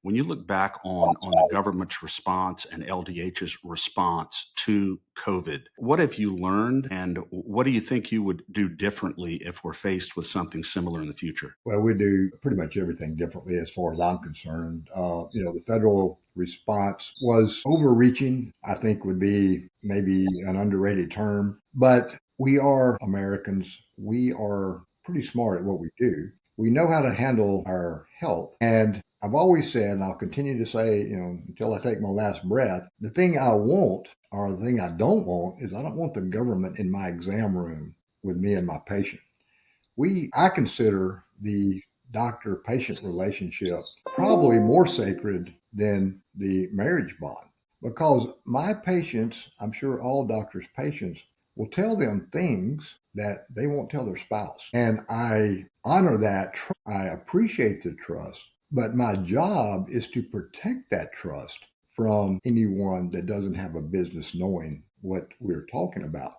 When you look back on the government's response and LDH's response to COVID, what have you learned and what do you think you would do differently if we're faced with something similar in the future? Well, we do pretty much everything differently as far as I'm concerned. The federal response was overreaching, I think would be maybe an underrated term, but we are Americans. We are pretty smart at what we do. We know how to handle our health. And I've always said, and I'll continue to say, until I take my last breath, the thing I want or the thing I don't want is I don't want the government in my exam room with me and my patient. I consider the doctor patient relationship probably more sacred than the marriage bond because my patients, I'm sure all doctors' patients, will tell them things that they won't tell their spouse. And I honor that. I appreciate the trust, but my job is to protect that trust from anyone that doesn't have a business knowing what we're talking about.